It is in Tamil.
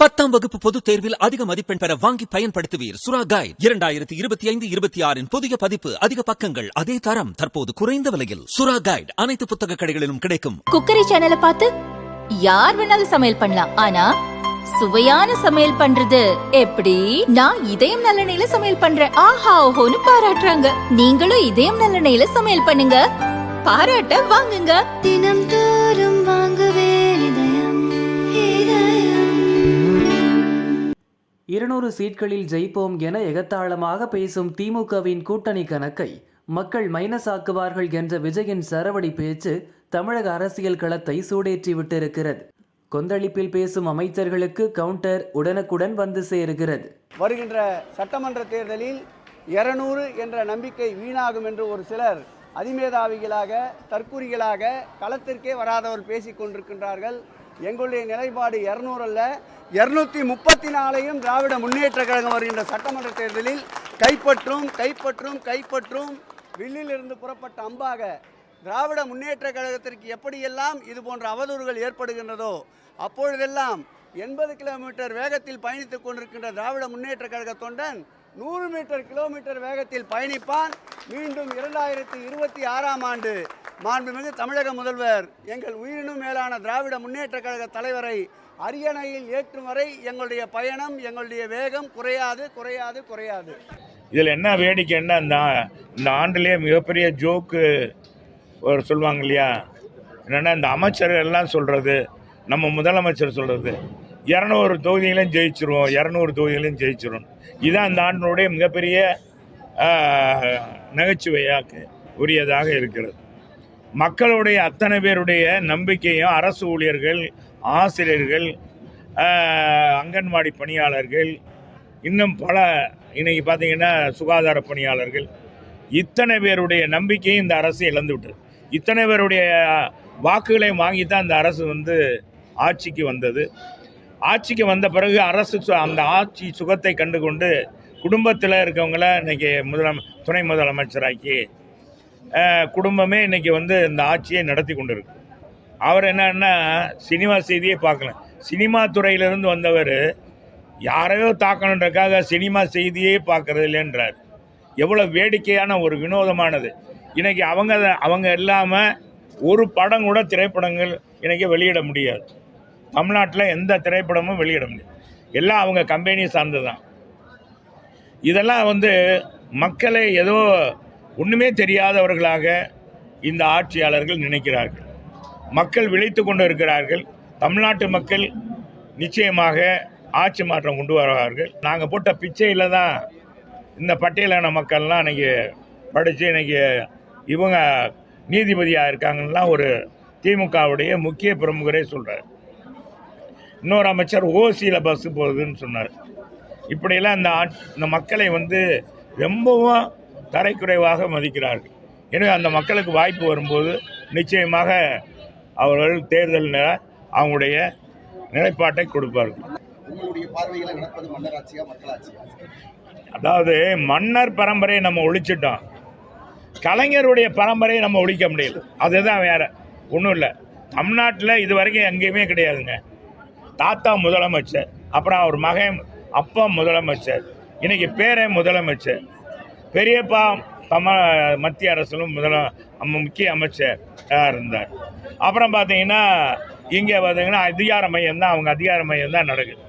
10ஆம் வகுப்பு பொதுத் தேர்வில் அதிக மதிப்பெண் பெற வாங்கி பயன்படுத்துவீர் சுரா கைட் 2025-26 புதிய பதிப்பு. அதிக பக்கங்கள், அதே தரம், தற்போது குறைந்த விலையில். சுரா கைட் அனைத்து புத்தக கடைகளிலும் கிடைக்கும். குக்கரி சேனலை பார்த்து யார் வேணாலும் சமையல் பண்ணலாம், ஆனா சுவையான சமையல் பண்றது எப்படி? நான் இதயம் நல்லெண்ணெயில சமையல் பண்றேன், ஆஹா ஓஹோன்னு பாராட்டுறாங்க. நீங்களும் இதயம் நல்லெண்ணெயில சமையல் பண்ணுங்க, பாராட்ட வாங்குங்க. தினம் தோறும் வாங்குவே 200 சீட்களில் ஜெயிப்போம் என எகத்தாளமாக பேசும் திமுகவின் கூட்டணி கணக்கை மக்கள் மைனஸ் ஆக்குவார்கள் என்ற விஜயின் சரவடி பேச்சு தமிழக அரசியல் களத்தை சூடேற்றி விட்டிருக்கிறது. கொந்தளிப்பில் பேசும் அமைச்சர்களுக்கு கவுண்டர் உடனுக்குடன் வந்து சேருகிறது. வருகின்ற சட்டமன்ற தேர்தலில் 200 என்ற நம்பிக்கை வீணாகும் என்று ஒரு சிலர் அதிமேதாவிகளாக தற்குறிகளாக களத்திற்கே வராதவர் பேசிக் கொண்டிருக்கின்றார்கள். எங்களுடைய நிலைப்பாடு 200 அல்ல, 234 திராவிட முன்னேற்ற கழகம் வருகின்ற சட்டமன்ற தேர்தலில் கைப்பற்றும் கைப்பற்றும் கைப்பற்றும். வில்லிலிருந்து புறப்பட்ட அம்பாக திராவிட முன்னேற்ற கழகத்திற்கு எப்படியெல்லாம் இது போன்ற அவதூறுகள் ஏற்படுகின்றதோ அப்பொழுதெல்லாம் 80 கிலோமீட்டர் வேகத்தில் பயணித்துக் கொண்டிருக்கின்ற திராவிட முன்னேற்ற கழக தொண்டன் 100 கிலோமீட்டர் வேகத்தில் பயணிப்பான். மீண்டும் 2026ஆம் ஆண்டு மாண்புமிகு தமிழக முதல்வர் எங்கள் உயிரினும் மேலான திராவிட முன்னேற்ற கழக தலைவரை அரியணையில் ஏற்றும் வரை எங்களுடைய பயணம், எங்களுடைய வேகம் குறையாது குறையாது குறையாது. இதில் என்ன வேடிக்கைன்னா, இந்த ஆண்டிலே மிகப்பெரிய ஜோக்கு ஒரு சொல்லுவாங்க இல்லையா, என்னென்னா இந்த அமைச்சர்கள் எல்லாம் சொல்கிறது, நம்ம முதலமைச்சர் சொல்கிறது 200 தொகுதிகளையும் ஜெயிச்சிருவோம், 200 தொகுதிகளையும் ஜெயிச்சிரும். இதுதான் இந்த ஆண்டினுடைய மிகப்பெரிய நகைச்சுவையாக உரியதாக இருக்கிறது. மக்களுடைய அத்தனை பேருடைய நம்பிக்கையும் அரசு ஊழியர்கள், ஆசிரியர்கள், அங்கன்வாடி பணியாளர்கள், இன்னும் பல இன்னைக்கு பார்த்தீங்கன்னா சுகாதார பணியாளர்கள், இத்தனை பேருடைய நம்பிக்கையும் இந்த அரசு இழந்து விட்டது. இத்தனை பேருடைய வாக்குகளை வாங்கி தான் இந்த அரசு ஆட்சிக்கு வந்தது. ஆட்சிக்கு வந்த பிறகு அரசு அந்த ஆட்சி சுகத்தை கண்டு கொண்டு குடும்பத்தில் இருக்கவங்கள இன்றைக்கி துணை முதலமைச்சராக்கி குடும்பமே இன்றைக்கி இந்த ஆட்சியை நடத்தி கொண்டு இருக்கு. அவர் என்னன்னா சினிமா செய்தியே பார்க்கல. சினிமா துறையிலிருந்து வந்தவர் யாரையோ தாக்கணுன்றக்காக சினிமா செய்தியே பார்க்கறது இல்லைன்றார். எவ்வளோ வேடிக்கையான ஒரு வினோதமானது. இன்றைக்கி அவங்க இல்லாமல் ஒரு படம் கூட திரைப்படங்கள் இன்றைக்கி வெளியிட முடியாது. தமிழ்நாட்டில் எந்த திரைப்படமும் வெளியிட முடியாது. எல்லாம் அவங்க கம்பெனி சார்ந்து தான். இதெல்லாம் மக்களை ஏதோ ஒன்றுமே தெரியாதவர்களாக இந்த ஆட்சியாளர்கள் நினைக்கிறார்கள். மக்கள் விழித்து கொண்டு இருக்கிறார்கள். தமிழ்நாட்டு மக்கள் நிச்சயமாக ஆட்சி மாற்றம் கொண்டு வருவார்கள். நாங்கள் போட்ட பிச்சையில் தான் இந்த பட்டியலான மக்கள்லாம் இன்றைக்கி படித்து இன்றைக்கி இவங்க நீதிபதியாக இருக்காங்கன்னா ஒரு திமுகவுடைய முக்கிய பிரமுகரே சொல்கிறார். இன்னொரு அமைச்சர் ஓசியில் பஸ்ஸு போகுதுன்னு சொன்னார். இப்படியெல்லாம் இந்த மக்களை ரொம்பவும் தரைக்குறைவாக மதிக்கிறார்கள். எனவே அந்த மக்களுக்கு வாய்ப்பு வரும்போது நிச்சயமாக அவர்கள் தேர்தலில் அவங்களுடைய நிலைப்பாட்டை கொடுப்பார்கள். அதாவது மன்னர் பரம்பரையை நம்ம ஒழிச்சிட்டோம், கலைஞருடைய பரம்பரையை நம்ம ஒழிக்க முடியல. அதுதான் வேற ஒன்றும் இல்லை. தமிழ்நாட்டில் இது வரைக்கும் எங்கேயுமே கிடையாதுங்க. தாத்தா முதலமைச்சர், அப்புறம் அவர் மகன் அப்பா முதலமைச்சர், இன்னைக்கு பேரே முதலமைச்சர், பெரியப்பா மத்திய அரசிலும் முக்கிய அமைச்சர் இருந்தார். அப்புறம் பார்த்தீங்கன்னா இங்கே பார்த்தீங்கன்னா அதிகார மையம் தான், அவங்க அதிகார மையம் தான் நடக்குது.